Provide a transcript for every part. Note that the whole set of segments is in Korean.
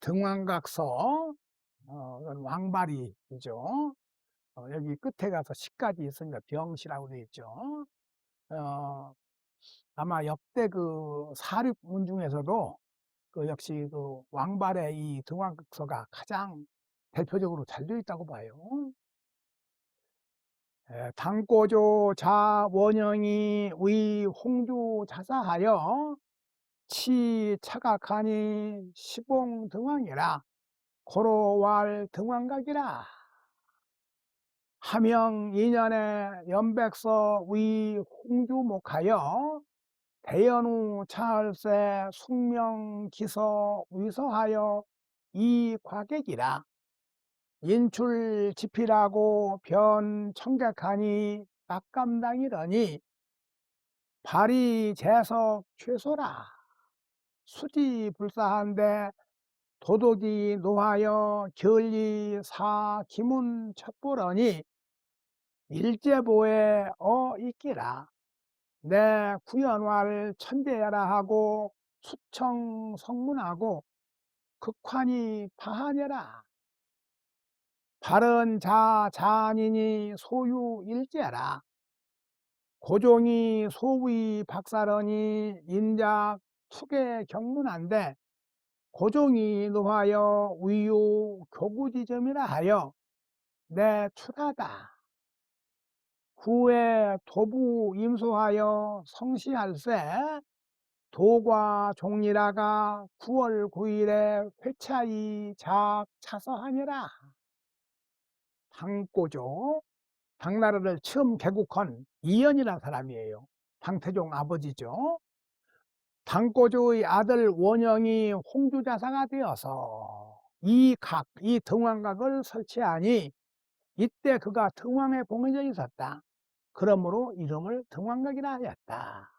등왕각서 왕발이죠. 여기 끝에 가서 시까지 있으니까 병시라고 되어 있죠. 어, 아마 역대 그 사륙문 중에서도 그 역시 그 왕발의 이 등왕각서가 가장 대표적으로 잘 되어 있다고 봐요. 당고조 자원영이 의 홍주 자사하여 치 차각하니 시봉 등왕이라 고로왈 등왕각이라. 함영 2년에 연백서 위 홍주목하여 대연후 차을세 숙명기서 위서하여 이 과객이라. 인출 지필하고 변 청객하니 낙감당이러니 발이 재석 최소라. 수지 불사한데 도덕이 노하여 결리 사 기문 첩보러니 일제보에 있기라. 내 구연활 천대야라 하고 수청 성문하고 극환이 파하녀라. 바른 자 자니니 소유 일제라. 고종이 소위 박사러니 인작 투계 경문한데 고종이 노하여 위유 교구지점이라 하여 내 출하다. 후에 도부 임소하여 성시할세 도과 종리라가 9월 9일에 회차이 작 차서하니라. 당고조, 당나라를 처음 개국한 이연이라는 사람이에요. 당태종 아버지죠. 당고조의 아들 원영이 홍주자사가 되어서 이 등왕각을 설치하니 이때 그가 등왕에 봉해져 있었다. 그러므로 이름을 등왕각이라 하였다.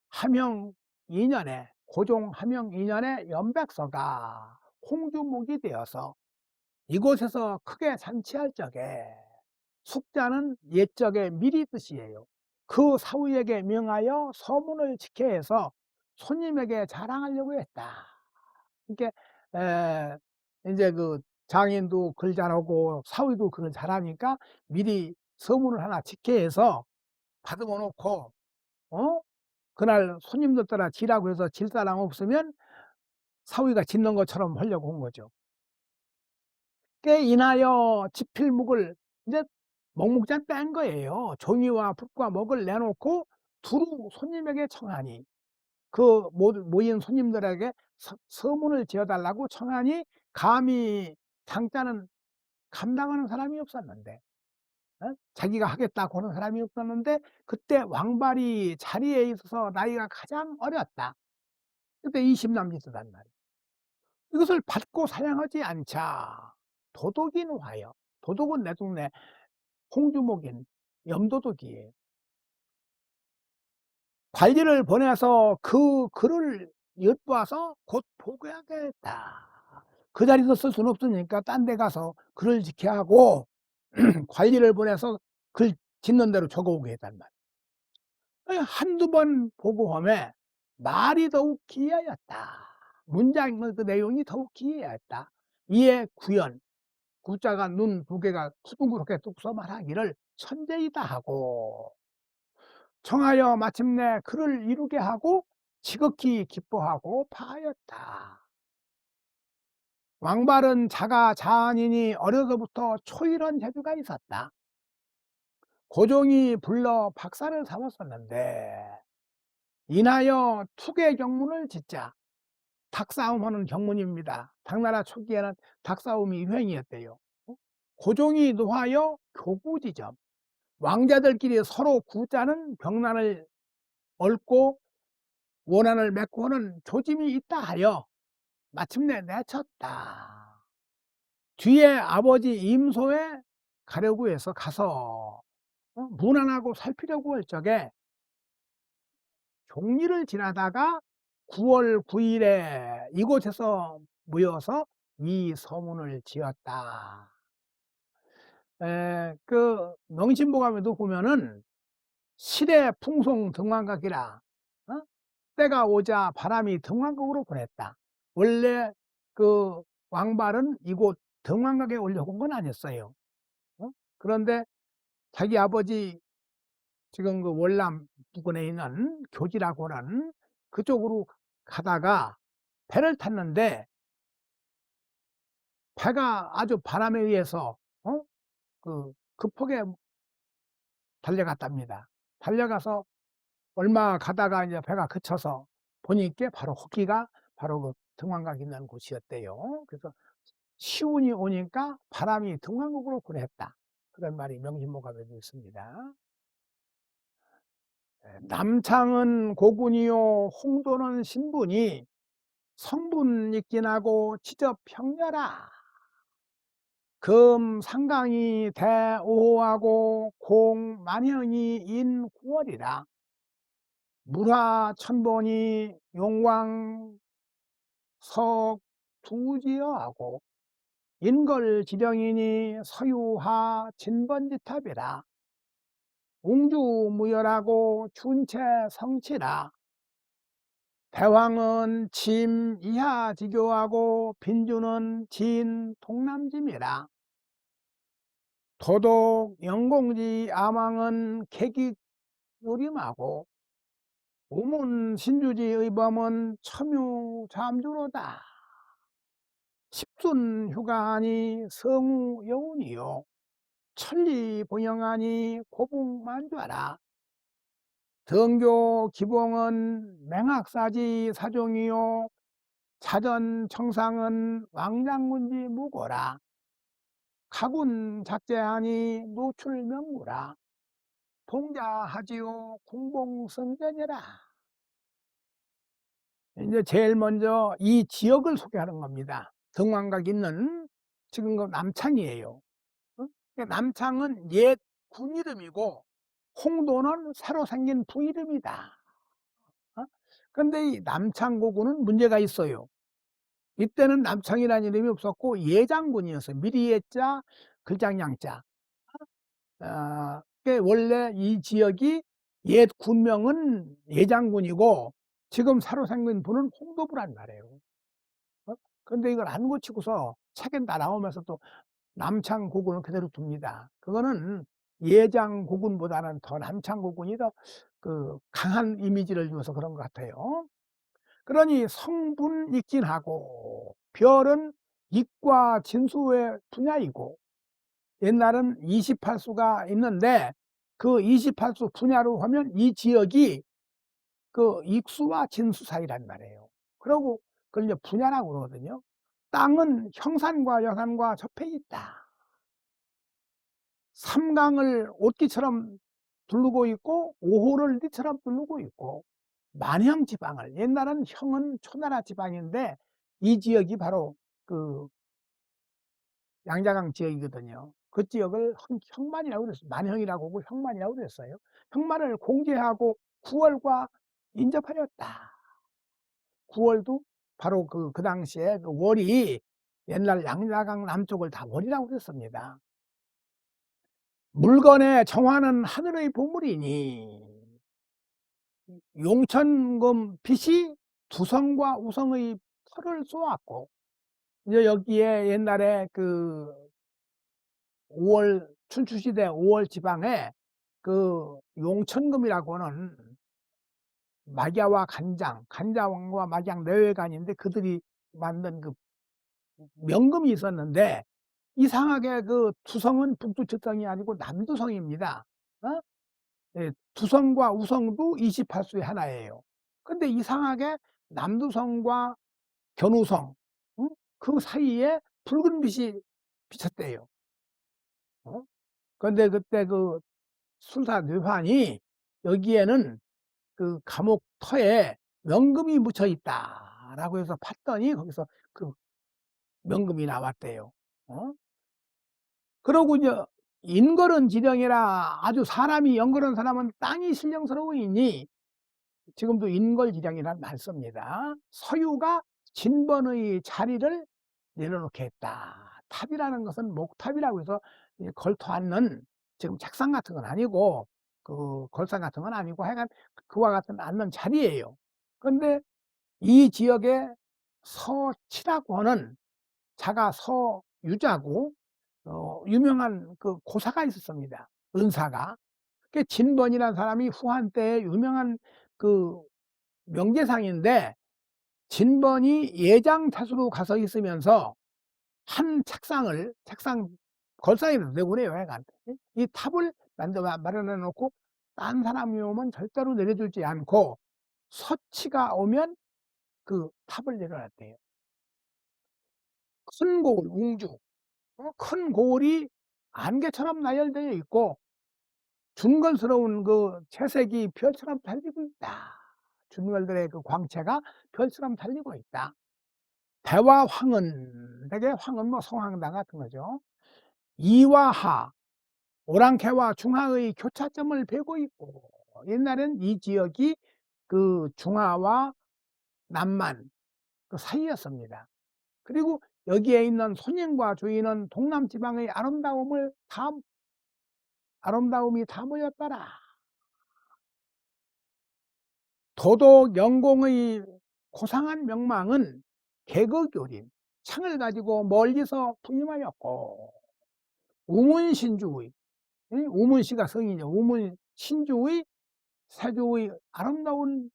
함영 2년에 고종 함영 2년에 연백서가 홍주목이 되어서 이곳에서 크게 잔치할 적에 숙자는 옛적의 미리 뜻이에요. 그 사위에게 명하여 서문을 지켜 해서 손님에게 자랑하려고 했다. 이렇게 이제 그 장인도 글 잘하고 사위도 글 잘하니까 미리 서문을 하나 지켜 해서 다듬어 놓고 그날 손님들 따라 지라고 해서 질 사람 없으면 사위가 짓는 것처럼 하려고 한 거죠. 꽤 인하여 지필묵을 이제 먹묵잔 뺀 거예요. 종이와 붓과 먹을 내놓고 두루 손님에게 청하니 그 모인 손님들에게 서문을 지어달라고 청하니 감히 장자는 감당하는 사람이 없었는데 자기가 하겠다고 하는 사람이 없었는데 그때 왕발이 자리에 있어서 나이가 가장 어렸다. 그때 20남짓이단 말이에요. 이것을 받고 사양하지 않자 도독이 노하여, 도독은 내 동네 홍주목인 염도독이에요. 관리를 보내서 그 글을 엿보아서 곧 보고하겠다. 그 자리에서 쓸 수는 없으니까 딴 데 가서 글을 지켜야 하고 관리를 보내서 글 짓는 대로 적어오게 했단 말이에요. 한두 번 보고함에 말이 더욱 기이하였다. 문장 그 내용이 더욱 기이하였다. 이에 구연, 구자가 눈 두 개가 둥그렇게 뚝서 말하기를 천재이다 하고 청하여 마침내 그를 이루게 하고 지극히 기뻐하고 파하였다. 왕발은 자가 자안이니 어려서부터 초이런 재주가 있었다. 고종이 불러 박사를 삼았었는데 인하여 투계 경문을 짓자. 닭싸움하는 경문입니다. 당나라 초기에는 닭싸움이 유행이었대요. 고종이 노하여 교구지점, 왕자들끼리 서로 구자는 병난을 얽고 원한을 맺고 하는 조짐이 있다 하여 마침내 내쳤다. 뒤에 아버지 임소에 가려고 해서 가서 문안하고 살피려고 할 적에 종리를 지나다가 9월 9일에 이곳에서 모여서 이 서문을 지었다. 그 명심보감에도 보면은 실의 풍송 등왕각이라 때가 오자 바람이 등왕각으로 보냈다. 원래 그 왕발은 이곳 등왕각에 올려온 건 아니었어요. 어? 그런데 자기 아버지 지금 그 월남 부근에 있는 교지라고는 그쪽으로 가다가 배를 탔는데 배가 아주 바람에 의해서 급하게 달려갔답니다. 달려가서 얼마 가다가 이제 배가 그쳐서 보니까 바로 거기가 바로 그 등왕각 있는 곳이었대요. 그래서 시운이 오니까 바람이 등왕국으로 보냈다. 그런 말이 명심보감에도 있습니다. 남창은 고군이요 홍도는 신분이 성분 있긴 하고 지적 평렬하. 금 상강이 대오호하고 공 만형이 인 구월이라. 물화 천본이 용왕 석 두지여하고 인걸 지령이니 서유하 진번지탑이라. 웅주무열하고 준체 성치라. 대왕은 침 이하지교하고 빈주는 진 동남짐이라. 도독 영공지 암왕은 객익요림하고 우문 신주지의 범은 첨유 잠주로다. 십순 휴가하니 성우 여운이요 천리 봉영하니 고북만주하라. 등교 기봉은 맹학사지 사종이요 자전 청상은 왕장군지 무고라. 가군 작제하니 노출명구라. 동자하지요 궁봉성전이라. 이제 제일 먼저 이 지역을 소개하는 겁니다. 등왕각 있는 지금 그 남창이에요. 남창은 옛 군 이름이고 홍도는 새로 생긴 부 이름이다. 그런데 이 남창고군은 문제가 있어요. 이때는 남창이라는 이름이 없었고 예장군이었어요. 미리 예자 글장 양자. 원래 이 지역이 옛 군명은 예장군이고 지금 새로 생긴 부는 홍도부란 말이에요. 그런데 이걸 안 고치고서 책에 다 나오면서 또 남창고군을 그대로 둡니다. 그거는 예장고군보다는 더 남창고군이 더 강한 이미지를 주어서 그런 것 같아요. 그러니 성분 있긴 하고 별은 익과 진수의 분야이고 옛날은 28수가 있는데 그 28수 분야로 하면 이 지역이 그 익수와 진수 사이란 말이에요. 그러고 그걸 이제 분야라고 그러거든요. 땅은 형산과 여산과 접해 있다. 삼강을 옷깃처럼 두르고 있고 오호를 띠처럼 두르고 있고 만형 지방을 옛날은 형은 초나라 지방인데 이 지역이 바로 그 양자강 지역이거든요. 그 지역을 형만이라고 그랬어요. 만형이라고 하고 형만이라고 그랬어요. 형만을 공제하고 9월과 인접하였다. 9월도 바로 그 당시에 그 월이 옛날 양자강 남쪽을 다 월이라고 그랬습니다. 물건의 정화는 하늘의 보물이니 용천금 빛이 두성과 우성의 털을 쏘았고 이제 여기에 옛날에 그 5월 춘추시대 5월 지방에 그 용천금이라고 하는 막야와 간장, 간장과 막양 내외간인데 그들이 만든 그 명금이 있었는데 이상하게 그 두성은 북두칠성이 아니고 남두성입니다. 어? 예, 두성과 우성도 28수의 하나예요. 근데 이상하게 남두성과 견우성 그 사이에 붉은 빛이 비쳤대요. 그런데 그때 그 술사 뇌환이 여기에는 그 감옥 터에 명금이 묻혀 있다라고 해서 팠더니 거기서 그 명금이 나왔대요. 그러고 이제 인걸은 지령이라 아주 사람이 영걸은 사람은 땅이 신령스러우이니 지금도 인걸지령이란 말 씁니다. 서유가 진번의 자리를 내려놓게 했다. 탑이라는 것은 목탑이라고 해서 걸터 앉는 지금 책상 같은 건 아니고 그 걸상 같은 건 아니고 하여간 그와 같은 앉는 자리예요. 그런데 이 지역에 서치라고 하는 자가 서유자고 유명한 그 고사가 있었습니다, 은사가. 그 진번이라는 사람이 후한 때에 유명한 그 명재상인데, 진번이 예장타수로 가서 있으면서 한 책상 걸상이라도 내보내요, 하여간. 이 탑을 마련해 놓고 딴 사람이 오면 절대로 내려주지 않고 서치가 오면 그 탑을 내려놨대요. 큰 고을, 웅주. 큰 고을이 안개처럼 나열되어 있고 중걸스러운 그 채색이 별처럼 달리고 있다. 중걸들의 그 광채가 별처럼 달리고 있다. 대와 황은, 대개 황은 뭐 성황당 같은 거죠. 이와 하, 오랑캐와 중하의 교차점을 베고 있고, 옛날엔 이 지역이 그 중하와 남만 그 사이였습니다. 그리고 여기에 있는 손님과 주인은 동남 지방의 아름다움이 다 모였더라. 도덕 영공의 고상한 명망은 개거교림, 창을 가지고 멀리서 부임하였고, 우문신주의, 우문시가 성이죠. 우문신주의 세조의 아름다운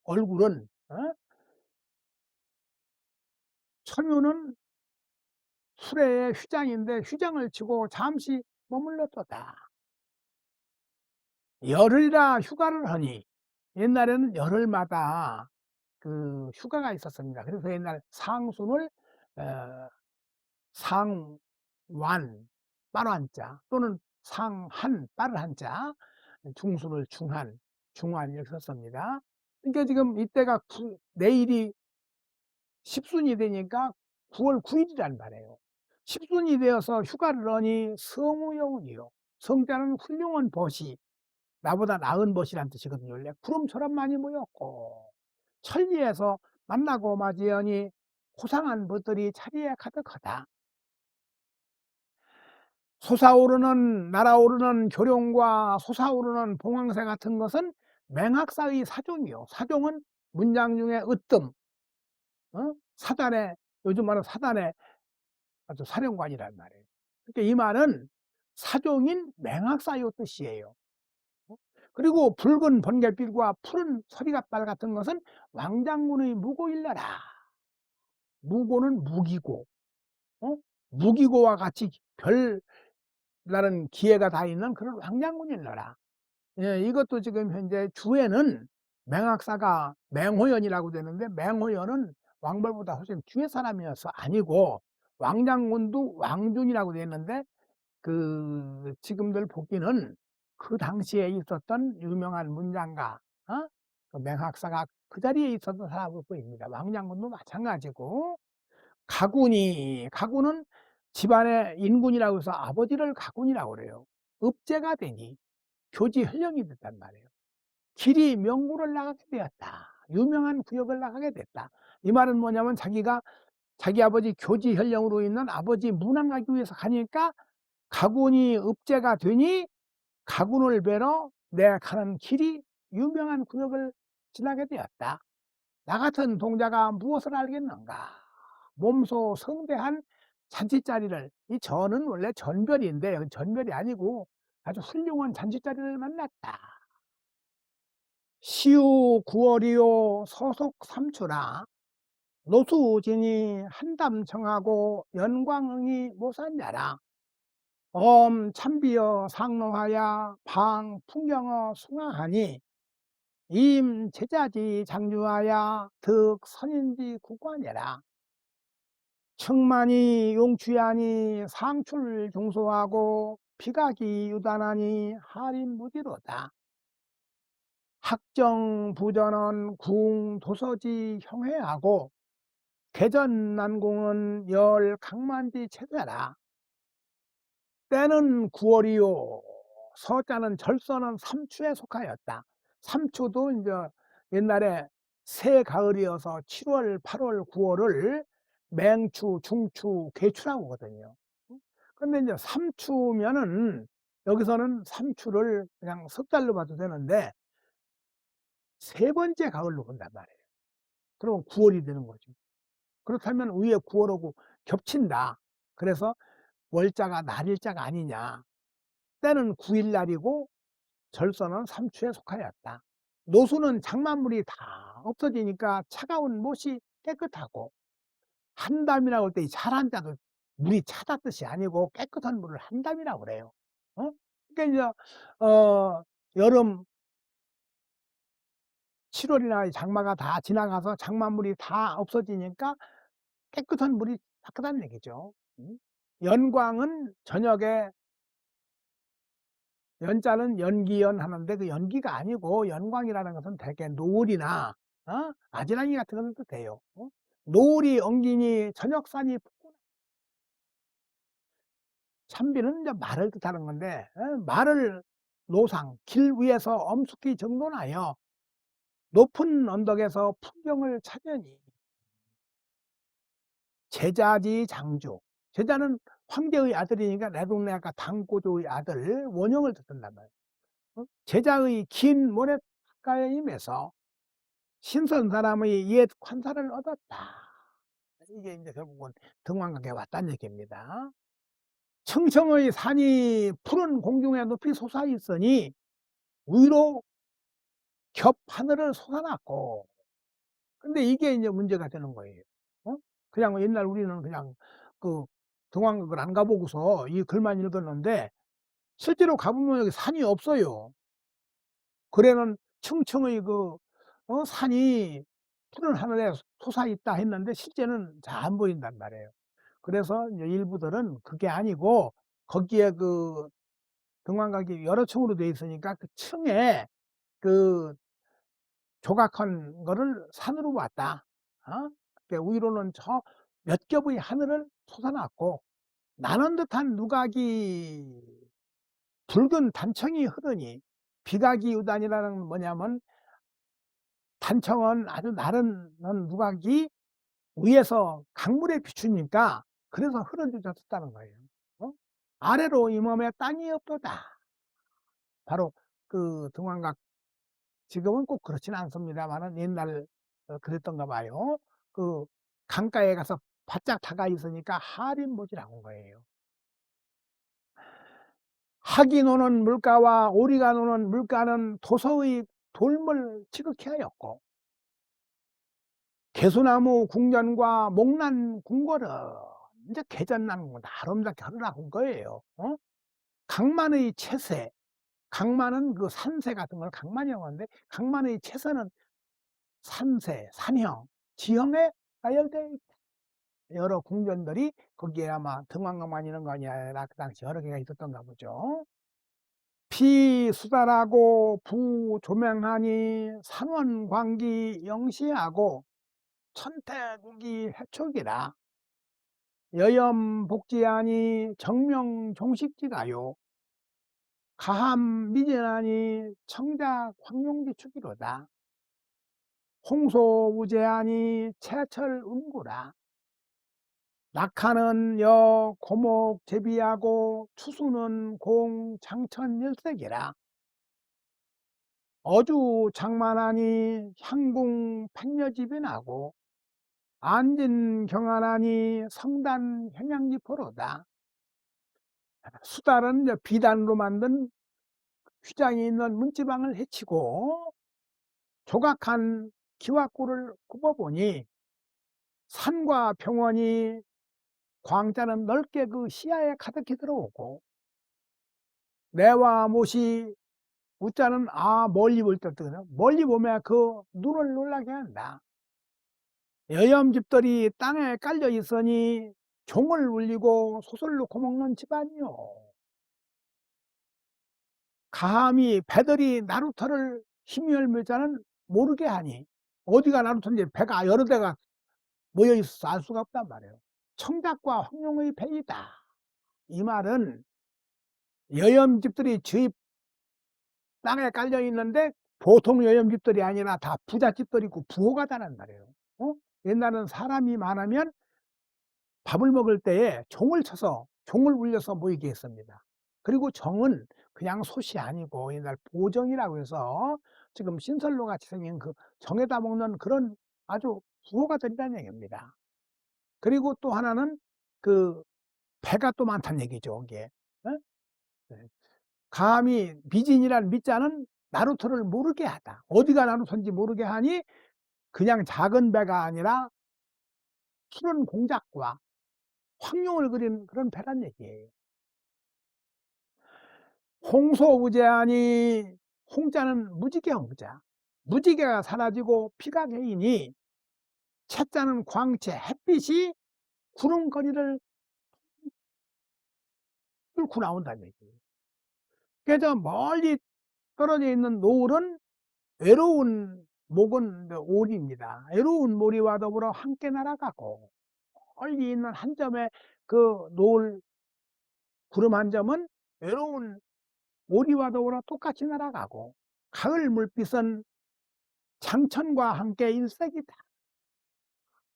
얼굴은, 천유는 수레의 휘장인데 휘장을 치고 잠시 머물렀도다. 열흘이라 휴가를 하니, 옛날에는 열흘마다 그 휴가가 있었습니다. 그래서 옛날 상순을 어 상완 빠한자 또는 상한 빠를 한자, 중순을 중한, 중환 이렇게 썼습니다. 그러니까 지금 이때가 내일이 십순이 되니까 9월 9일이란 말이에요. 십순이 되어서 휴가를 하니 성우영이요. 성자는 훌륭한 벗이, 나보다 나은 벗이란 뜻이거든요. 원래 구름처럼 많이 모였고, 천리에서 만나고 맞이하니 고상한 벗들이 자리에 가득하다. 날아오르는 교룡과 솟아오르는 봉황새 같은 것은 맹학사의 사종이요. 사종은 문장 중에 으뜸, 사단의, 요즘 말은 사단의 아주 사령관이란 말이에요. 그러니까 이 말은 사종인 맹학사요 뜻이에요. 그리고 붉은 번갯빛과 푸른 서리갓발 같은 것은 왕장군의 무고일러라. 무고는 무기고, 어? 무기고와 같이 별나는 기회가 다 있는 그런 왕장군일러라. 예, 이것도 지금 현재 주에는 맹학사가 맹호연이라고 되는데, 맹호연은 왕벌보다 훨씬 뒤에 사람이어서 아니고, 왕장군도 왕준이라고 되는데, 그 지금들 보기는 그 당시에 있었던 유명한 문장가, 그 맹학사가 그 자리에 있었던 사람으로 보입니다. 왕장군도 마찬가지고. 가군은 집안의 인군이라고 해서 아버지를 가군이라고 그래요. 읍제가 되니 교지현령이 됐단 말이에요. 길이 명구를 나가게 되었다. 유명한 구역을 나가게 됐다. 이 말은 뭐냐면 자기 아버지 교지현령으로 있는 아버지 문안 가기 위해서 가니까 가군이 읍제가 되니 가군을 뵈러 내가 가는 길이 유명한 구역을 지나게 되었다. 나 같은 동자가 무엇을 알겠는가? 몸소 성대한 잔치자리를, 이 전은 원래 전별인데 전별이 아니고 아주 훌륭한 잔치자리를 만났다. 시우 9월이요 서속 삼추라. 노수진이 한담 청하고 연광응이 모산야라. 참비여 상노하야 방 풍경어 숭하하니 임 제자지 장주하야 득 선인지 국관이라. 청만이 용취하니 상출 중소하고 비각이 유단하니 할인무지로다. 학정 부전은 궁 도서지 형회하고 개전난궁은 열 강만지 체대라. 때는 9월이요 서자는 절서는 삼추에 속하였다. 삼추도 이제 옛날에 새 가을이어서 7월, 8월, 9월을 맹추, 중추, 계추라고 하거든요. 근데 이제 삼추면은 여기서는 삼추를 그냥 석 달로 봐도 되는데 세 번째 가을로 본단 말이에요. 그러면 9 월이 되는 거죠. 그렇다면 위에 9 월하고 겹친다. 그래서 월자가 날일자가 아니냐. 때는 9일 날이고 절서는 삼추에 속하였다. 노수는 장마물이 다 없어지니까 차가운 못이 깨끗하고, 한담이라고 할 때 이 잘 한자도 물이 차다 뜻이 아니고 깨끗한 물을 한담이라고 그래요. 어? 그러니까 이제 여름 7 월이나 장마가 다 지나가서 장마물이 다 없어지니까 깨끗한 물이 닦다는 얘기죠. 음. 연광은 저녁에, 연자는 연기연 하는데 그 연기가 아니고 연광이라는 것은 대개 노을이나 아지랑이 같은 것을 뜻해요. 노을이 엉기니 저녁산이 푸구나. 찬비는 이제 말을 뜻하는 건데, 말을 노상 길 위에서 엄숙히 정돈하여 높은 언덕에서 풍경을 찾으니, 제자지 장주. 제자는 황제의 아들이니까 내 동네 아까 당고조의 아들 원영을 뜻한단 말이에요. 제자의 긴 모래가에 임해서 신선 사람의 옛 관사를 얻었다. 이게 이제 결국은 등왕각에 왔다는 얘기입니다. 청청의 산이 푸른 공중에 높이 솟아 있으니 위로 겹 하늘을 솟아났고, 근데 이게 이제 문제가 되는 거예요. 어? 그냥 옛날 우리는 그냥 그 등왕각을 안 가보고서 이 글만 읽었는데 실제로 가보면 여기 산이 없어요. 글에는 층층의 산이 푸른 하늘에 솟아 있다 했는데 실제는 잘 안 보인단 말이에요. 그래서 이제 일부들은 그게 아니고 거기에 그 등왕각이 여러 층으로 돼 있으니까 그 층에 그 조각한 거를 산으로 봤다. 그러니까 위로는 저 몇 겹의 하늘을 솟아났고, 나는 듯한 누각이 붉은 단청이 흐르니, 비각이 유단이라는 뭐냐면 단청은 아주 나른 누각이 위에서 강물에 비추니까 그래서 흐려졌다는 거예요. 어? 아래로 이 몸에 땅이 없도다. 바로 그 등왕각, 지금은 꼭 그렇지는 않습니다만은 옛날 그랬던가 봐요. 그 강가에 가서 바짝 다가 있으니까 하림못이라고 한 거예요. 학이 노는 물가와 오리가 노는 물가는 도서의 돌물 지극히 하였고, 개소나무 궁전과 목란 궁궐은 이제 개전나무 아름답게 하더라고 한 거예요. 강만의 채새, 강만은 그 산새 같은 걸 강만이라고 하는데, 강만의 채새는 산새, 산형, 지형에 나열되어 있다. 여러 궁전들이 거기에 아마 등왕각만 있는 거 아니라 그 당시 여러 개가 있었던가 보죠. 피수달하고 부조명하니 산원광기 영시하고 천태국이 해촉이라, 여염복지하니 정명종식지가요 가함미진하니 청작 황룡지축이로다. 홍소우제하니 채철운구라. 낙하는 여 고목제비하고 추수는 공 장천일색이라. 어주장만하니 향궁 백여집이 나고 안진경안하니 성단 현양지포로다. 수달은 이제 비단으로 만든 휘장이 있는 문지방을 헤치고 조각한 기와골을 굽어보니 산과 병원이 광자는 넓게 그 시야에 가득히 들어오고, 내와 못이 우자는 멀리 볼 때 뜨거든요. 멀리 보면 그 눈을 놀라게 한다. 여염집들이 땅에 깔려 있으니 종을 울리고 소설 놓고 먹는 집안이요. 감히 배들이 나루터를 힘이 열매자는 모르게 하니, 어디가 나루터인지 배가 여러 대가 모여 있어서 알 수가 없단 말이에요. 청작과 황룡의 배이다. 이 말은 여염집들이 저희 땅에 깔려 있는데 보통 여염집들이 아니라 다 부잣집들이고 부호가 다란 말이에요. 옛날에는 사람이 많으면 밥을 먹을 때에 종을 쳐서 종을 울려서 모이게 했습니다. 그리고 정은 그냥 솥이 아니고 옛날 보정이라고 해서 지금 신설로 같이 생긴 그 정에다 먹는 그런 아주 수호가 들이라는 얘기입니다. 그리고 또 하나는 그 배가 또 많다는 얘기죠, 이게. 어? 네. 감히 미진이란 미자는 나루토를 모르게 하다. 어디가 나루토인지 모르게 하니 그냥 작은 배가 아니라 푸른 공작과 황룡을 그린 그런 배란 얘기예요. 홍소우제하니 홍자는 무지개 홍자. 무지개가 사라지고 피가 개이니 채자는 광채 햇빛이 구름거리를 뚫고 나온다는 얘기예요. 그래서 멀리 떨어져 있는 노을은 외로운 목은 오리입니다. 외로운 모리와 더불어 함께 날아가고 멀리 있는 한 점의 그 노을 구름 한 점은 외로운 오리와 더불어 똑같이 날아가고 가을 물빛은 장천과 함께 일색이다.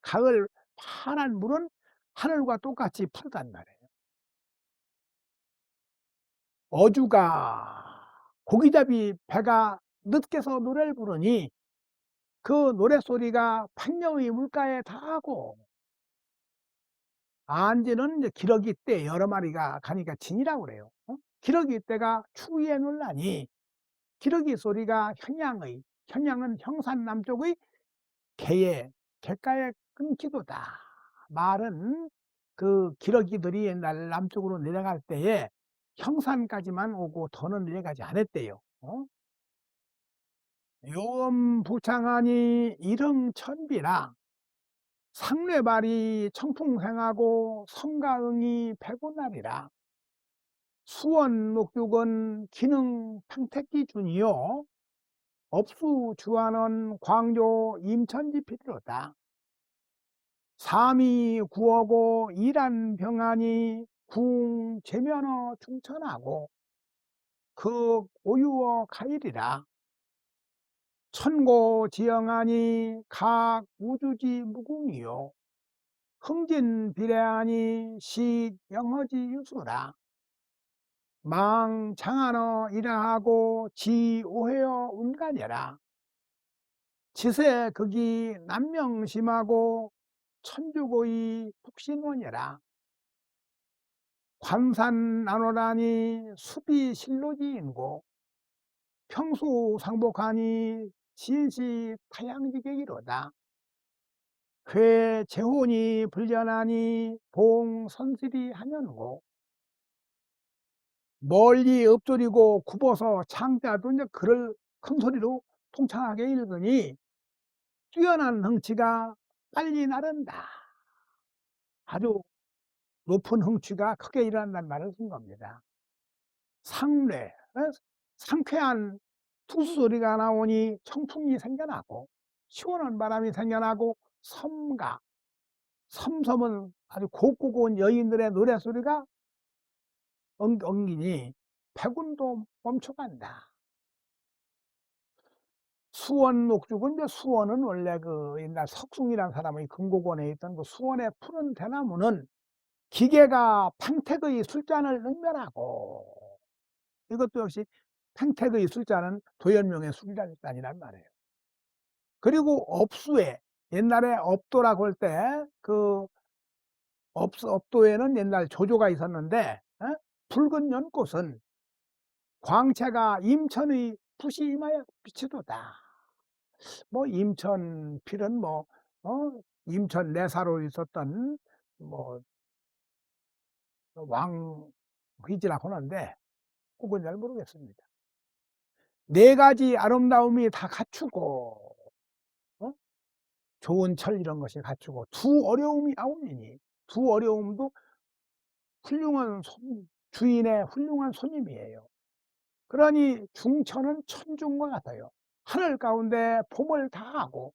가을 파란 물은 하늘과 똑같이 푸르단 말이에요. 어주가 고기잡이 배가 늦게서 노래를 부르니 그 노랫소리가 판녀의 물가에 닿고 안지는 이제 기러기 때 여러 마리가 가니까 진이라고 그래요. 기러기 떼가 추위에 놀라니 기러기 소리가 현양은 형산 남쪽의 개의 갯가에 끊기도다. 말은 그 기러기들이 옛날 남쪽으로 내려갈 때에 형산까지만 오고 더는 내려가지 않았대요. 요엄부창하니 일흥천비라 상례발이 청풍생하고 성가응이 백운날이라 수원목육은 기능 평택기준이요 업수주하는 광조 임천지필이로다. 삼이 구하고 일한병하니 궁 제면어 충천하고 그 오유어 가일이라. 천고지영하니 각 우주지 무궁이요 흥진비례하니 시 영허지 유수라. 망장하너 이라하고 지오해여 운간이라. 지세 극이 남명심하고 천주고의 북신원이라. 관산 나노라니 수비 실로지인고 평수상복하니 진시 타양지객이로다. 회 재혼이 불련하니 봉선실이 하년고 멀리 엎드리고 굽어서 창자도 이제 글을 큰 소리로 통창하게 읽으니 뛰어난 흥치가 빨리 나른다. 아주 높은 흥취가 크게 일어난다는 말을 쓴 겁니다. 상례, 상쾌한 투수 소리가 나오니 청풍이 생겨나고 시원한 바람이 생겨나고 섬가, 섬섬은 아주 곱고 고운 여인들의 노래소리가 엉기니 백운도 멈춰간다. 수원목죽은 이제 수원은 원래 그 옛날 석숭이라는 사람의 금고원에 있던 그 수원의 푸른 대나무는 기계가 평택의 술잔을 능멸하고 이것도 역시 평택의 술잔은 도연명의 술잔이란 말이에요. 그리고 업수에 옛날에 업도라고 할 때 그 업도에는 옛날 조조가 있었는데 붉은 연꽃은 광채가 임천의 붓이 임하여 비치도다. 뭐 임천 필은 뭐 임천 내사로 있었던 뭐 왕휘지라고 하는데 그건 잘 모르겠습니다. 네 가지 아름다움이 다 갖추고 좋은 철 이런 것이 갖추고 두 어려움이 아우니니 두 어려움도 훌륭한 주인의 훌륭한 손님이에요. 그러니 중천은 천중과 같아요. 하늘 가운데 봄을 다하고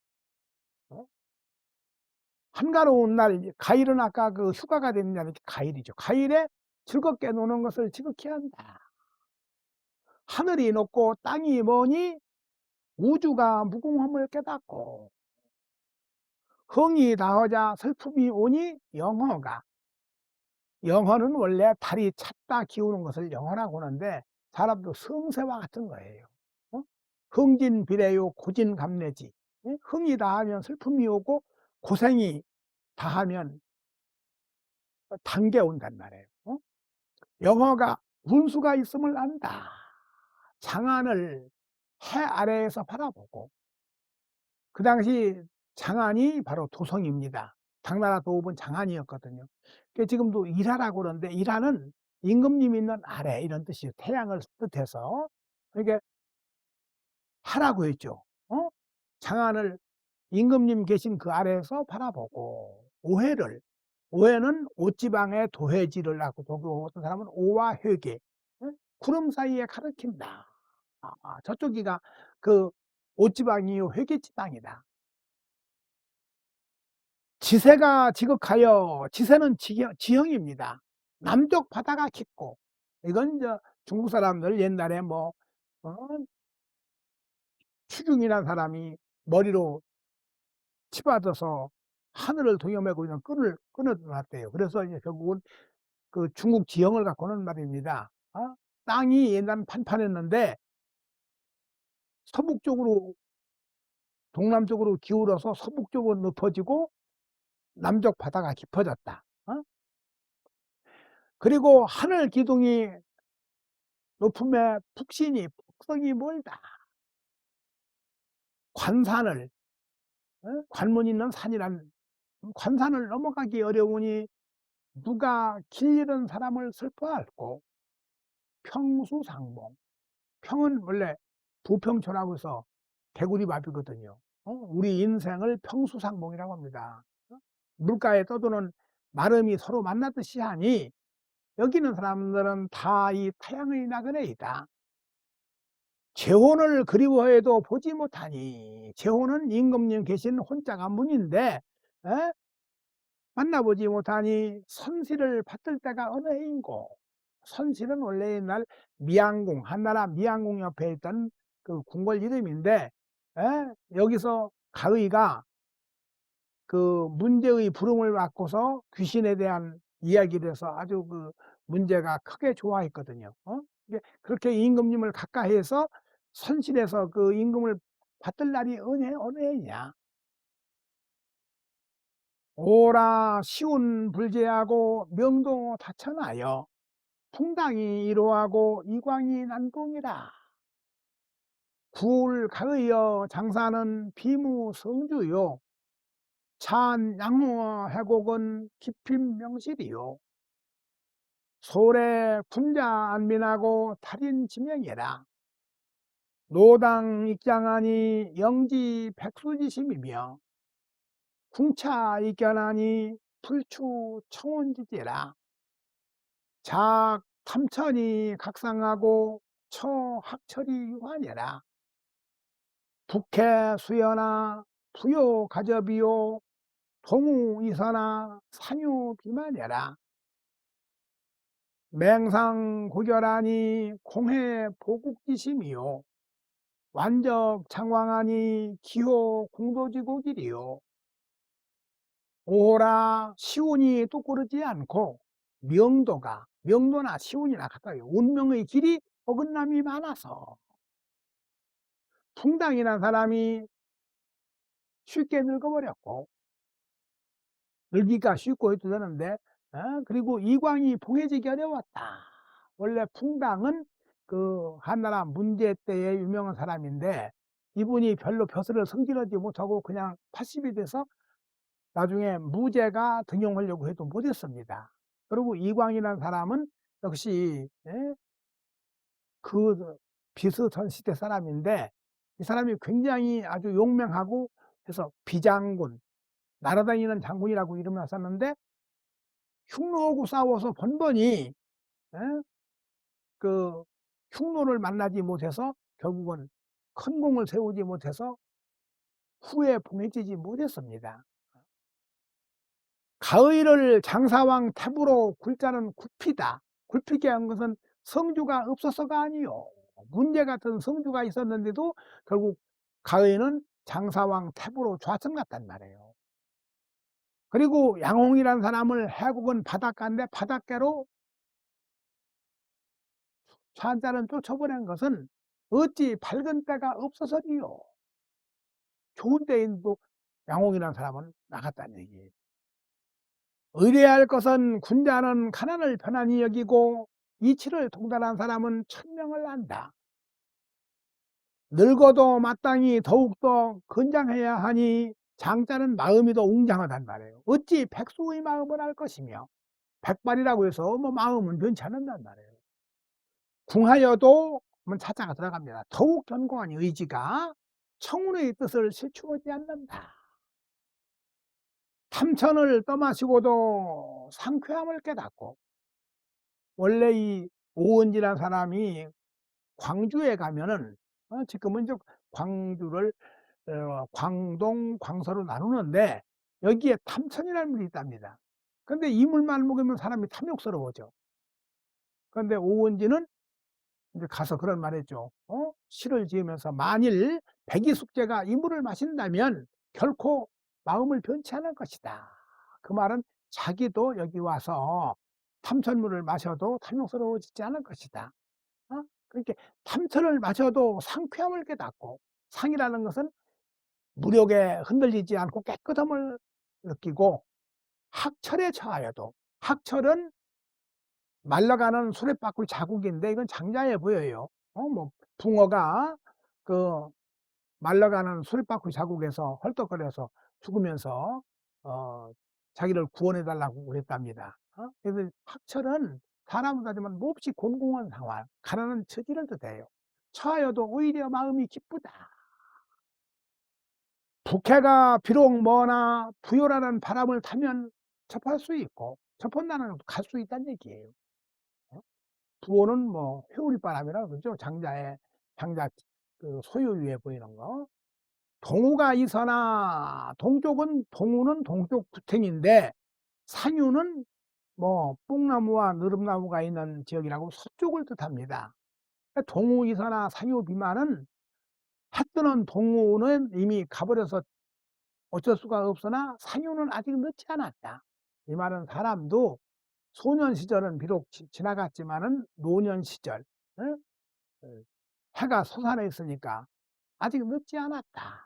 한가로운 날 가일은 아까 그 휴가가 되는 날이 가일이죠. 가일에 즐겁게 노는 것을 지극히 한다. 하늘이 높고 땅이 머니 우주가 무궁함을 깨닫고 흥이 다하자 슬픔이 오니 영허는 원래 달이 찼다 기우는 것을 영허라고 하는데 사람도 성세와 같은 거예요. 흥진비례요 고진감래지. 흥이 다하면 슬픔이 오고 고생이 다하면 단계 온단 말이에요. 영어가 운수가 있음을 안다. 장안을 해 아래에서 바라보고, 그 당시 장안이 바로 도성입니다. 당나라 도읍은 장안이었거든요. 그 지금도 일하라고 그러는데, 일하는 임금님 있는 아래 이런 뜻이에요. 태양을 뜻해서. 그러니까 하라고 했죠. 장안을 임금님 계신 그 아래에서 바라보고, 오해는 옷지방에 도해지를 하고, 또 어떤 사람은 오와 회계, 구름 사이에 가리킨다. 저쪽이가 그 옷지방이요 회계지방이다. 지세가 지극하여, 지세는 지형입니다. 남쪽 바다가 깊고, 이건 중국 사람들 옛날에 어, 추중이라는 사람이 머리로 치받아서 하늘을 동여매고 있는 끈을 끊어놨대요. 그래서 이제 결국은 그 중국 지형을 갖고는 말입니다. 땅이 옛날엔 판판했는데 서북쪽으로, 동남쪽으로 기울어서 서북쪽으로 높아지고 남쪽 바다가 깊어졌다. 그리고 하늘 기둥이 높음에 북신이, 북성이 멀다. 관산을, 관문 있는 산이란, 관산을 넘어가기 어려우니 누가 길 잃은 사람을 슬퍼할고, 평수상봉, 평은 원래 부평초라고 해서 개구리밥이거든요. 우리 인생을 평수상봉이라고 합니다. 물가에 떠도는 마름이 서로 만나듯이 하니, 여기는 사람들은 다 이 태양의 나그네이다. 재혼을 그리워해도 보지 못하니, 재혼은 임금님 계신 혼자가 문인데, 에? 만나보지 못하니 선시를 받들 때가 어느 해인고. 선실은 원래 옛날 미양궁, 한나라 미양궁 옆에 있던 그 궁궐 이름인데, 여기서 가의가 그 문제의 부름을 받고서 귀신에 대한 이야기를 해서 아주 그 문제가 크게 좋아했거든요. 그렇게 임금님을 가까이해서 선실에서 그 임금을 받들 날이 어느 해냐. 오라 시운 불제하고 명도 다천하여 풍당이 이로하고 이광이 난공이라. 구울 가의여 장사는 비무성주요 찬 양호 해곡은 깊임 명실이요 소래 군자 안민하고 탈인 지명이라. 노당 입장하니 영지 백수지심이며 궁차 입견하니 불추 청원지지라. 작 탐천이 각상하고 처학철이 유한이라. 북해 수연아 부요 가접이요 동우 이선아 상유 비만이라. 맹상 고결하니 공해 보국지심이요 완적 창왕하니 기호 공도지국이리요. 오라 시운이 똑그러지 않고 명도나 시운이나 가까워요. 운명의 길이 어긋남이 많아서 풍당이라는 사람이 쉽게 늙어버렸고, 늙기가 쉽고 해도 되는데, 그리고 이광이 봉해지기 어려웠다. 원래 풍당은 그 한나라 문제 때의 유명한 사람인데, 이분이 별로 벼슬을 성질하지 못하고 그냥 80이 돼서 나중에 무제가 등용하려고 해도 못했습니다. 그리고 이광이라는 사람은 역시 그 비슷한 시대 사람인데, 이 사람이 굉장히 아주 용맹하고 해서 비장군, 날아다니는 장군이라고 이름을 났었는데, 흉노하고 싸워서 번번이 그 흉노를 만나지 못해서 결국은 큰 공을 세우지 못해서 후에 봉해지지 못했습니다. 가의를 장사왕 탑으로 굴자는 굽히다. 굴히게 한 것은 성주가 없어서가 아니요. 문제 같은 성주가 있었는데도 결국 가의는 장사왕 탑으로 좌천갔단 말이에요. 그리고 양홍이라는 사람을 해국은 바닷가인데 바닷가로 좌자는 쫓아보낸 것은 어찌 밝은 때가 없어서리요. 좋은 때에도 양옥이라는 사람은 나갔다는 얘기예요. 의뢰할 것은 군자는 가난을 편안히 여기고 이치를 통달한 사람은 천명을 안다. 늙어도 마땅히 더욱더 건장해야 하니 장자는 마음이 더 웅장하단 말이에요. 어찌 백수의 마음을 알 것이며, 백발이라고 해서 뭐 마음은 변치 않는단 말이에요. 궁하여도 한번 차자가 들어갑니다. 더욱 견고한 의지가 청운의 뜻을 실추하지 않는다. 탐천을 떠마시고도 상쾌함을 깨닫고, 원래 이 오은지라는 사람이 광주에 가면은 지금은 이제 광주를 광동, 광서로 나누는데 여기에 탐천이라는 물이 있답니다. 근데 이 물만 먹으면 사람이 탐욕스러워져. 그런데 오은지는 이제 가서 그런 말 했죠. 시를 지으면서 만일 백이숙제가 이 물을 마신다면 결코 마음을 변치 않을 것이다. 그 말은 자기도 여기 와서 탐천물을 마셔도 탐욕스러워지지 않을 것이다. 그렇게 탐천을 마셔도 상쾌함을 깨닫고, 상이라는 것은 무력에 흔들리지 않고 깨끗함을 느끼고, 학철에 처하여도, 학철은 말라가는 수레바퀴 자국인데 이건 장자해 보여요. 뭐 붕어가 그 말라가는 수레바퀴 자국에서 헐떡거려서 죽으면서 어 자기를 구원해 달라고 그랬답니다. 그래서 학철은 사람으로 따지면 몹시 곤궁한 상황, 가난한 처지를 뜻해요. 처하여도 오히려 마음이 기쁘다. 부캐가 비록 머나 부요라는 바람을 타면 접할 수 있고, 접한다는 갈 수 있다는 얘기예요. 부호는 뭐 회오리바람이라 그러죠. 장자 그 소유위에 보이는 거. 동우가 있으나, 동쪽은 동우는 동쪽 구탱인데 산유는 뭐 뽕나무와 느릅나무가 있는 지역이라고 서쪽을 뜻합니다. 동우 이서나 산유 비만은, 해 뜨는 동우는 이미 가버려서 어쩔 수가 없으나 산유는 아직 늦지 않았다. 이 말은 사람도 소년 시절은 비록 지나갔지만은 노년 시절, 어? 해가 솟아나 있으니까 아직 늦지 않았다.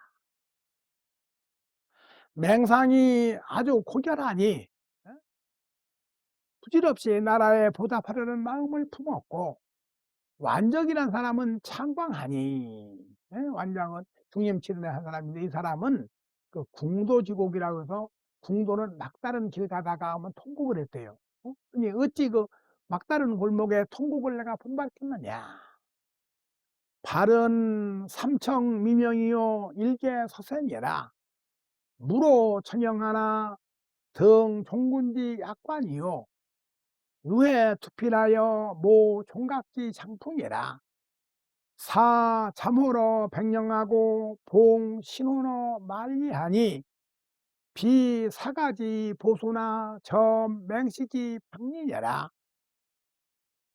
맹상이 아주 고결하니 부질없이 나라에 보답하려는 마음을 품었고, 완적이란 사람은 창광하니, 완장은 중림치른에 한 사람인데 이 사람은 그 궁도지곡이라고 해서, 궁도는 막다른 길 가다가 하면 통곡을 했대요. 아니 어찌 그 막다른 골목에 통곡을 내가 본받겠느냐. 발은 삼청 미명이요 일개 서생이라. 무로 천영하나 등 종군지 약관이요 유해 투필하여 모 종각지 장풍이라. 사 잠호러 백령하고 봉 신혼어 만리하니 비 사가지 보수나 점 맹식이 박리여라.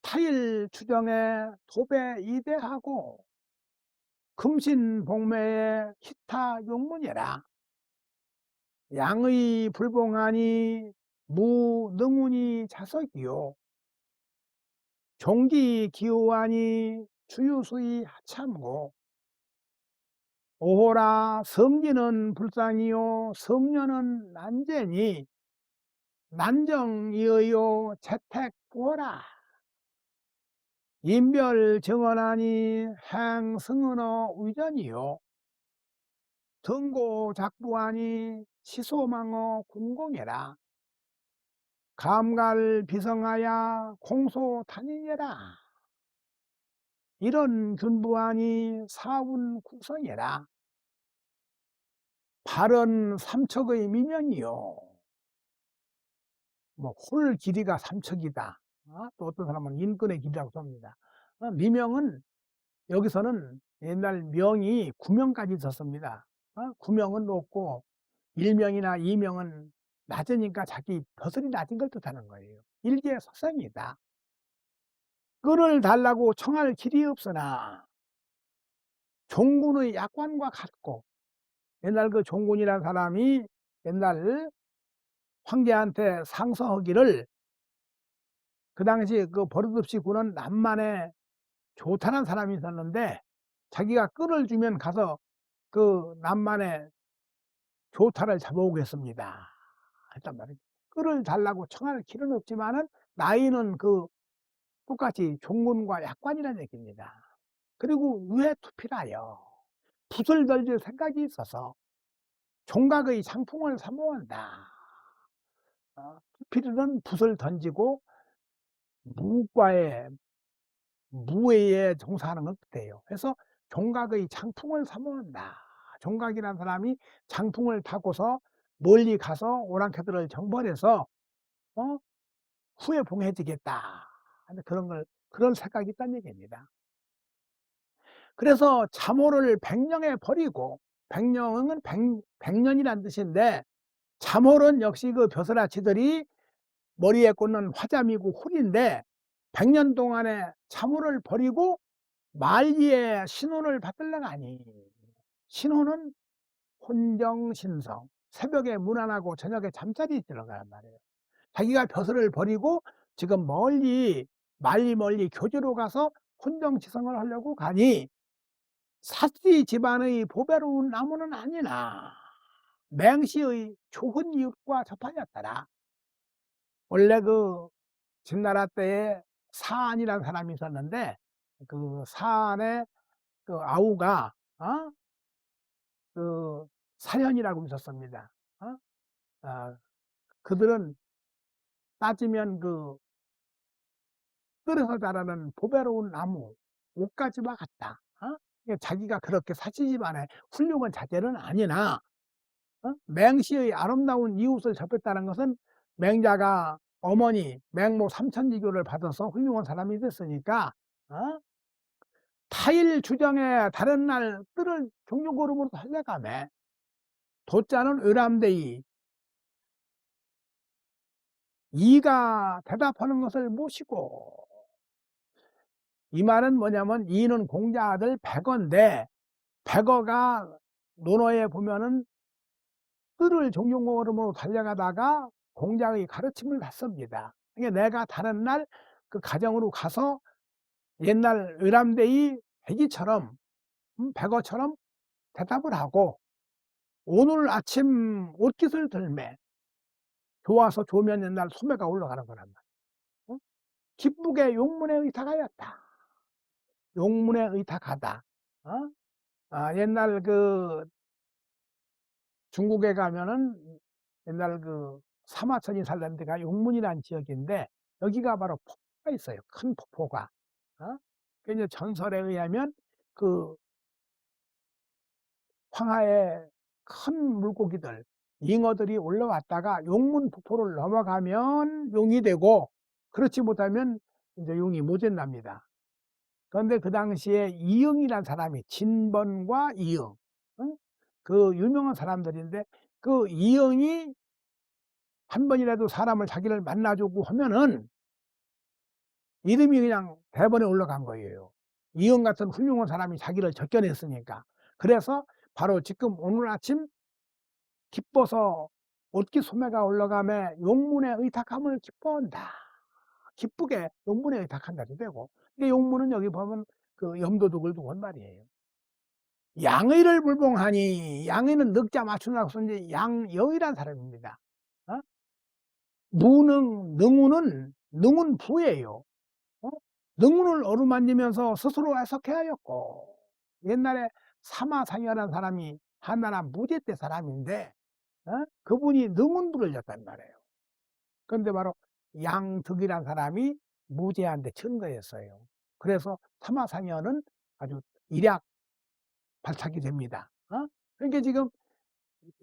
타일 추정에 도배 이대하고 금신 복매에 기타 용문이라. 양의 불봉하니 무능운이 자석이요 종기 기호하니 주유수의 하참고. 오호라 성기는 불상이요 성녀는 난제니 난정이여요 재택구호라. 인별 정언하니 행승언어 위전이요 등고 작부하니 시소망어 군공해라. 감갈 비성하야 공소 단인해라. 이런 균부하니 사운 구성해라. 발은 삼척의 미명이요 뭐 홀 길이가 삼척이다. 또 어떤 사람은 인근의 길이라고 합니다. 미명은 여기서는 옛날 명이 구명까지 있었습니다. 구명은 높고 일명이나 이명은 낮으니까 자기 벼슬이 낮은 걸 뜻하는 거예요. 일개석생이다. 끈을 달라고 청할 길이 없으나 종군의 약관과 같고, 옛날 그 종군이라는 사람이 옛날 황제한테 상서하기를, 그 당시 그 버릇없이 구는 남만에 좋다는 사람이 있었는데 자기가 끈을 주면 가서 그 남만에 조타를 잡아오겠습니다." 했단 말이에요. 끌을 달라고 청할 길은 없지만은 나이는 똑같이 종군과 약관이라는 얘기입니다. 그리고 의회투피라요. 붓을 던질 생각이 있어서 종각의 장풍을 사모한다. 투피들은 붓을 던지고 무과에 무예에 종사하는 것 같아요. 그래서 종각의 장풍을 사모한다. 종각이라는 사람이 장풍을 타고서 멀리 가서 오랑캐들을 정벌해서 어 후에 봉해지겠다 하는 그런 생각이 있다는 얘기입니다. 그래서 잠호를 백령에 버리고, 백령은 백년이란 뜻인데 잠홀은 역시 그 벼슬아치들이 머리에 꽂는 화잠이고 홀인데, 100년 동안에 잠호를 버리고 만리의 신혼을 받으려고 하니, 신혼은 혼정신성, 새벽에 문 안 하고 저녁에 잠자리 들어가란 말이에요. 자기가 벼슬을 버리고 지금 멀리 교주로 가서 혼정지성을 하려고 가니, 사씨 집안의 보배로운 나무는 아니나 맹시의 좋은 이웃과 접하였더라. 원래 진나라 때에 사안이라는 사람이 있었는데, 그 사안의 아우가 그 사현이라고 있었습니다. 어? 아, 그들은 따지면 뜰에서 자라는 보배로운 나무, 옷가지와 같다. 그러니까 자기가 그렇게 사치 집안의 훌륭한 자제는 아니나 맹시의 아름다운 이웃을 접했다는 것은 맹자가 어머니 맹모 삼천리교를 받아서 훌륭한 사람이 됐으니까 어? 타일 주정에 다른 날 뜰을 종료걸음으로 살려가매 도자는 의람대이 이가 대답하는 것을 모시고, 이 말은 뭐냐면 이는 공자 아들 백어인데, 백어가 논어에 보면은 뜰을 종료걸음으로 달려가다가 공자의 가르침을 받습니다. 그러니까 내가 다른 날 그 가정으로 가서 옛날 의람대의 백이처럼 백어처럼 대답을 하고, 오늘 아침 옷깃을 들매 좋아서 좋으면 옛날 소매가 올라가는 거란 말이야. 어? 기쁘게 용문에 의탁하였다. 용문에 의탁하다. 어? 옛날 중국에 가면은 옛날 사마천이 살던 데가 용문이라는 지역인데, 여기가 바로 폭포가 있어요. 큰 폭포가. 그 이제 전설에 의하면 그 황하에 큰 물고기들, 잉어들이 올라왔다가 용문 폭포를 넘어가면 용이 되고, 그렇지 못하면 이제 용이 못 된답니다. 그런데 그 당시에 이응이라는 사람이, 진번과 이응, 응? 그 유명한 사람들인데, 그 이응이 한 번이라도 사람을 자기를 만나주고 하면은 이름이 그냥 대번에 올라간 거예요. 이응 같은 훌륭한 사람이 자기를 적견했으니까. 그래서 바로 지금 오늘 아침 기뻐서 옷깃 소매가 올라가며 용문에 의탁함을 기뻐한다. 기쁘게 용문에 의탁한다도 되고. 근데 용문은 여기 보면 염도둑을 두고 한 말이에요. 양의를 불봉하니, 양의는 늑자 맞추느라고 쓴 양여의란 사람입니다. 어? 능은 부예요. 어? 능운을 어루만지면서 스스로 해석해야였고, 옛날에 사마상이라는 사람이 한나라 무제 때 사람인데 그분이 능운부를 졌단 말이에요. 그런데 바로 양득이라는 사람이 무제한테 증거했어요. 그래서 사마상현은 아주 일약 발탁이 됩니다. 그러니까 지금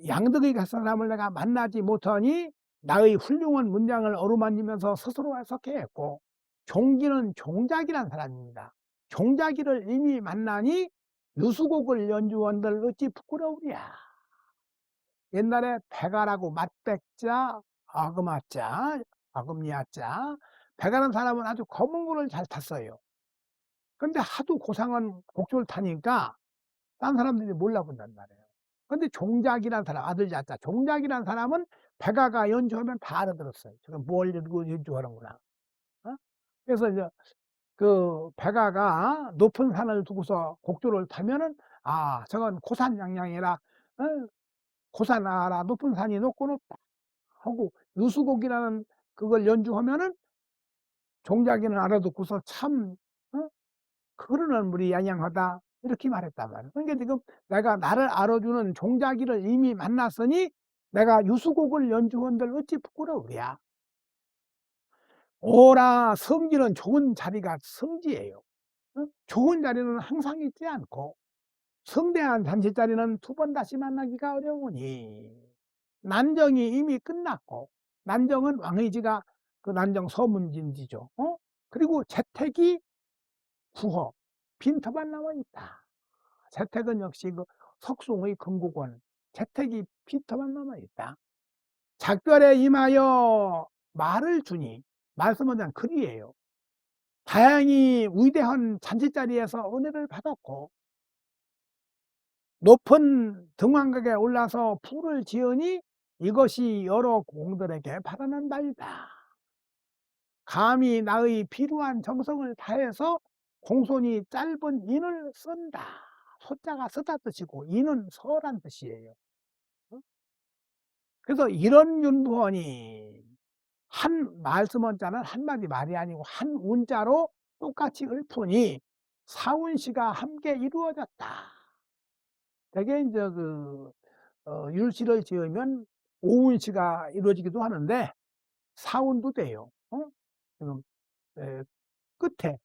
양득의 그 사람을 내가 만나지 못하니 나의 훌륭한 문장을 어루만지면서 스스로 해석했고, 종기는 종작이라는 사람입니다. 종작이를 이미 만나니 유수곡을 연주원들 어찌 부끄러우랴. 옛날에 백아라고 맛백자, 아금아자, 아금니아자, 백아라는 사람은 아주 검은 거를 잘 탔어요. 근데 하도 고상한 곡조를 타니까 딴 사람들이 몰라본단 말이에요. 근데 종작이라는 사람, 아들 자자, 종작이라는 사람은 백아가 연주하면 다 알아들었어요. 저건 뭘 연주하는구나. 어? 그래서 이제 백아가 높은 산을 두고서 곡조를 타면은, 저건 고산양양이라 고사나라 높은 산이 높고 높다 하고 유수곡이라는 그걸 연주하면은 종자기는 알아듣고서 참 어? 그러는 물이 양양하다 이렇게 말했단 말이야. 그러니까 지금 내가 나를 알아주는 종자기를 이미 만났으니 내가 유수곡을 연주한들 어찌 부끄러우랴. 오라 성지는 좋은 자리가 성지예요. 어? 좋은 자리는 항상 있지 않고 성대한 잔치자리는 두 번 다시 만나기가 어려우니 난정이 이미 끝났고 난정은 왕의지가 그 난정 서문진지죠. 그리고 재택이 구허 빈터만 남아 있다. 재택은 역시 그 석송의 금국원 재택이 빈터만 남아 있다. 작별에 임하여 말을 주니 말씀은 그냥 글이에요. 다행히 위대한 잔치자리에서 은혜를 받았고 높은 등왕각에 올라서 불을 지으니 이것이 여러 공들에게 바라는 바이다. 감히 나의 필요한 정성을 다해서 공손히 짧은 인을 쓴다. 소자가 쓰다 뜻이고 인은 서란 뜻이에요. 그래서 이런 윤부원이 한 말씀원자는 한마디 말이 아니고 한 운자로 똑같이 읊으니 사운시가 함께 이루어졌다. 대개 이제 율시를 지으면 오운시가 이루어지기도 하는데 사운도 돼요. 지금 끝에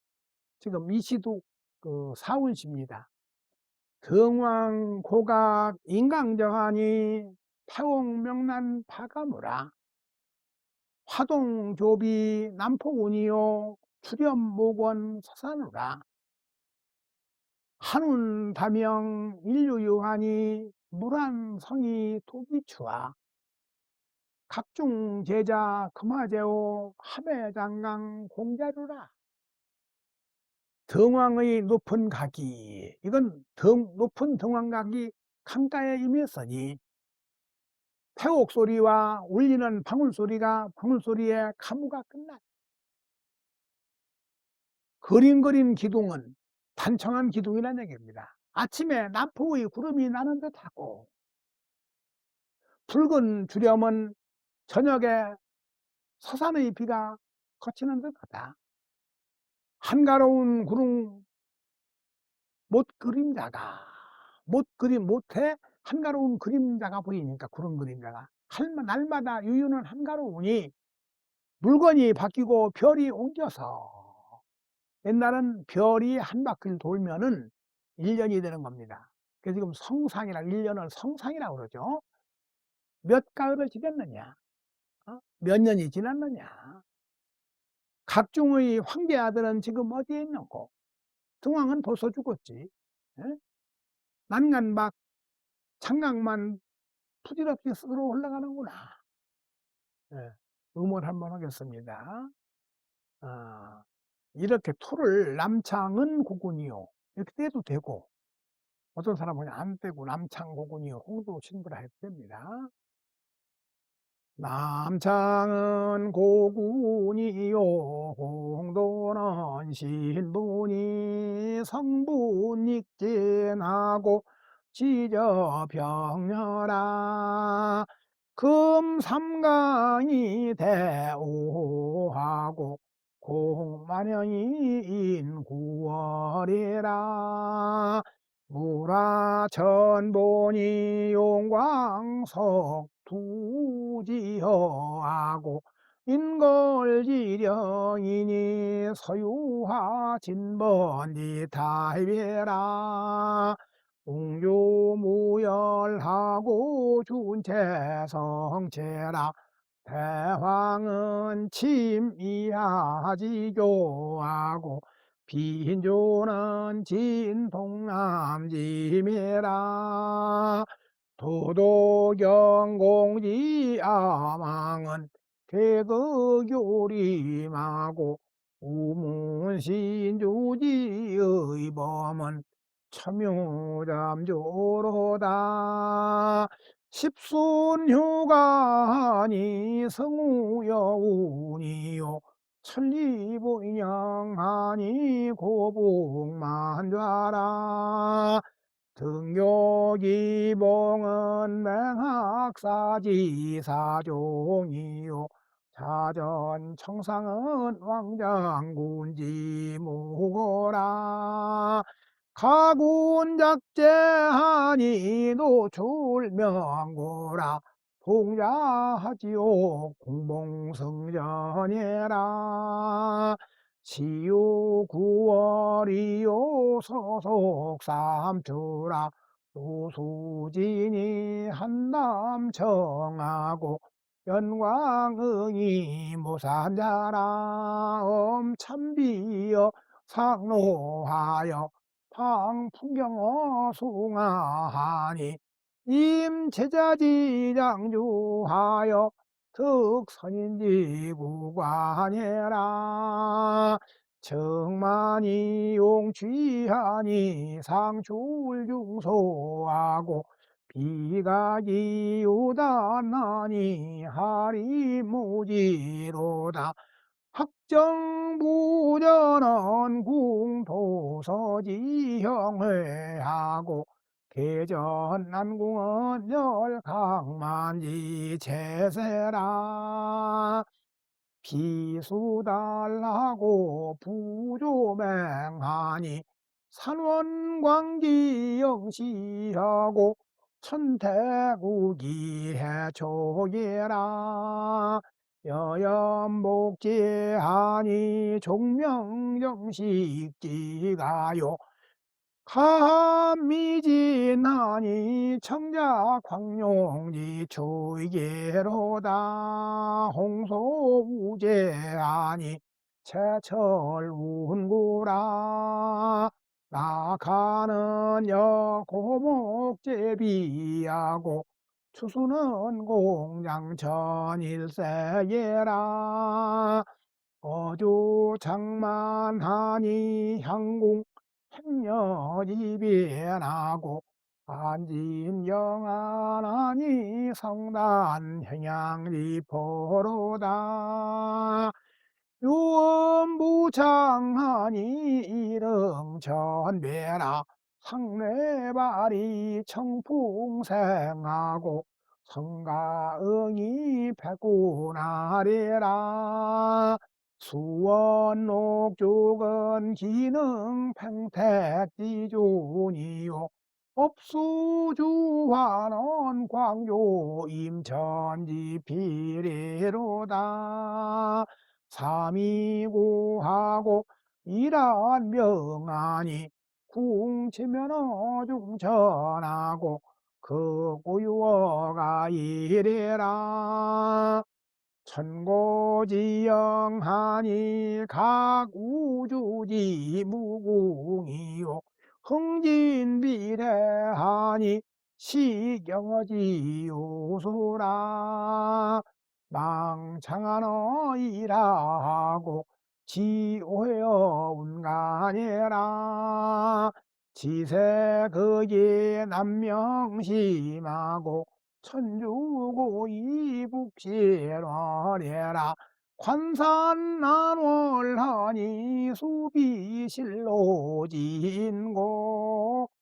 지금 이 시도 사운시입니다. 등왕고각 인강정하니 태옥명난 파가무라 화동조비 남포운이요 출염목원 서산우라 한운다명 인류유하니 물안성이 도기추와 각종 제자 금화제오 함해장강 공자루라. 등왕의 높은 각이 이건 높은 등왕각이 강가에 임했으니 태옥소리와 울리는 방울소리가 방울소리에 가무가 끝나 그린 기둥은 단청한 기둥이라는 얘기입니다. 아침에 남포의 구름이 나는 듯하고 붉은 주렴은 저녁에 서산의 비가 거치는 듯하다. 한가로운 구름 못 그림자가 못해 한가로운 그림자가 보이니까 구름 그림자가 날마다 유유는 한가로우니 물건이 바뀌고 별이 옮겨서 옛날은 별이 한 바퀴를 돌면은 1년이 되는 겁니다. 그래서 지금 성상이라 1년을 성상이라고 그러죠. 몇 가을을 지냈느냐, 몇 년이 지났느냐. 각종의 황제 아들은 지금 어디에 있는고? 등왕은 벌써 죽었지. 예? 난간막 창강만 부질없이 쓸어 올라가는구나. 예. 음원 한번 하겠습니다. 이렇게 토를 남창은 고군이요 이렇게 떼도 되고 어떤 사람은 안 떼고 남창고군이요 홍도 신부라 해도 됩니다. 남창은 고군이요 홍도는 신분이 성분 익진하고 지저병렬하 금삼강이 대오하고 공만영이 인구월이라 무라천본이 용광석 두지허하고 인걸지령이니 서유화 진번디 다이베라 웅조무열하고 준체성체라 대황은 침이하지교하고 빈조는 진동남지매라 도도경공지아망은 대거교림하고 우문신주지의 범은 첨유잠조로다 십순휴가하니 성우여운이요 천리보인양하니 고복만좌라 등교기봉은 맹학사지 사종이요 자전청상은 왕장군지 무고라 가군작제하니 노출명고라 봉자하지요 공봉성전이라 시요 9월이요 소속삼주라 노수진이 한남 청하고 연광응이 모산자라 엄참비여 상로하여 방풍경어 숭하하니 임제자지장주하여 득선인지구관해라 정만이 용취하니 상출중소하고 비가기우단하니 하리무지로다 학정부전원 궁도서지형회하고 개전난궁은 열강만지 제세라 비수달하고 부조맹하니 산원광기 영시하고 천태국이 해초기라 여연복제하니 종명정식지가요 감미진하니 청자광룡지 초이계로다 홍소우제하니 제철운구라 낙하는 여고목제비하고 추수는 공양천일세계라 어조장만하니 향궁 행여지변하고 안진영안하니 성단 행양리포로다 유엄부창하니 이릉전배라 상례발이 청풍생하고 성가응이 백구나리라 수원옥쪽은 기능 팽택지존이요 업수주환원 광교 임천지 비례로다 삼이고하고 이란 명하니 궁치면어 중천하고 그 고유어가 이래라 천고지영하니 각 우주지 무궁이요 흥진비례하니 시경어지 요소라 망창하너 일하고 지오해여 운간해라 지세 거기에 남명심하고 천주고 이북시로래라 관산난월하니 수비실로진고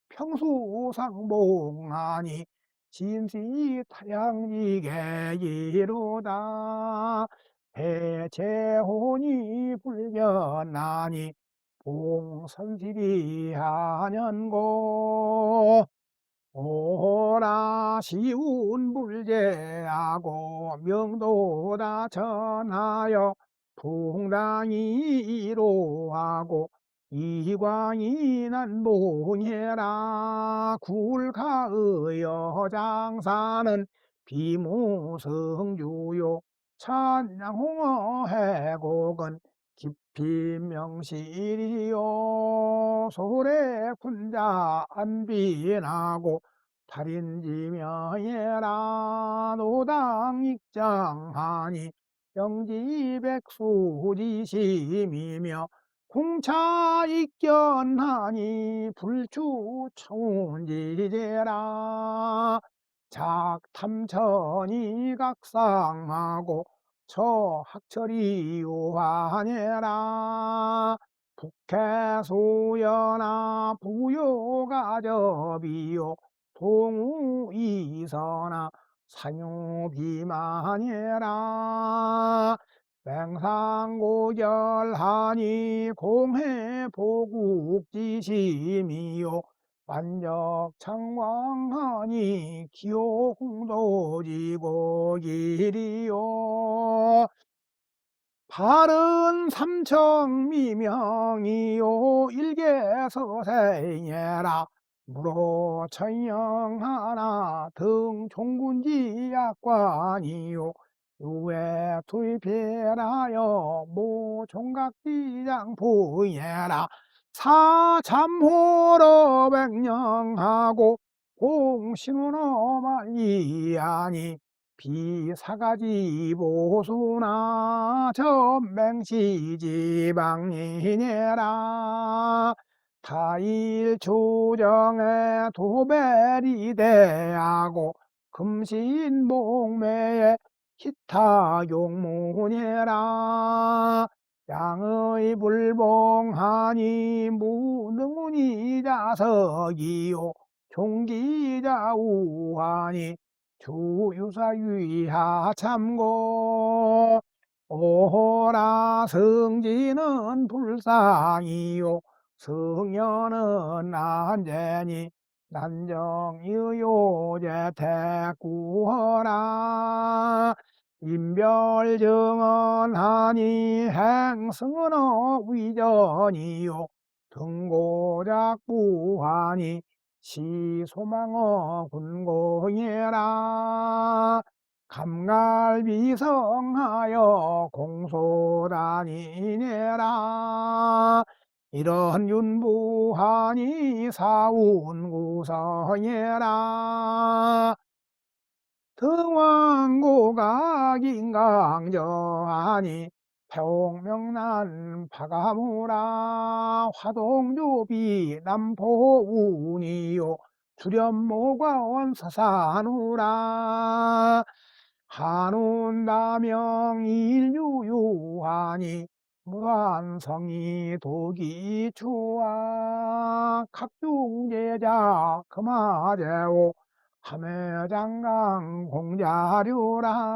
평수상봉하니 진시타량지계이로다 해체혼이 불견하니 봉선실이 하년고 오라 시운 불제하고 명도다 전하여 풍당이 이로하고 이광이 난봉해라 굴가의 장사는 비무성주요 찬양홍어 해곡은 깊이 명실이요 소래 군자 안빈하고 달인지명예라 노당 익장하니 영지백수지심이며 공차 익견하니 불추청운지제라 작탐천이 각상하고 저 학철이 요하네라 국회소연아 부요가접이요 동우이선아 상요비만이라 맹상고결하니 공해보국지심이요 만적창왕하니 기호공도지고 길이요 바른 삼청미명이요 일개서생예라 무로 천영하나 등 종군지약관이요 유에 투입해라여 모종각지장 부예라 사참호로 백령하고 공신원어만이하니 비사가지 보수나 전맹시지방이니라 타일 조정에 도배리 대하고 금신복매에 기타 용문이라 양의 불봉하니 무능문이 자석이요 종기자 우하니 주유사위하 참고 오라 성지는 불상이요 성녀는 안제니 난정유요제 태구허라 인별정언하니 행승언어 위전이요 등고작부하니 시소망어 군고예라 감갈비성하여 공소단이니라 이런 윤부하니 사운구성예라 등왕고각인강저하니 평명난 파가무라 화동조비 남포운이요 주련모과원 서산우라 한운다명일유유하니 무한성이 도기추와 각중제자 금화제오 함해장강 공자류라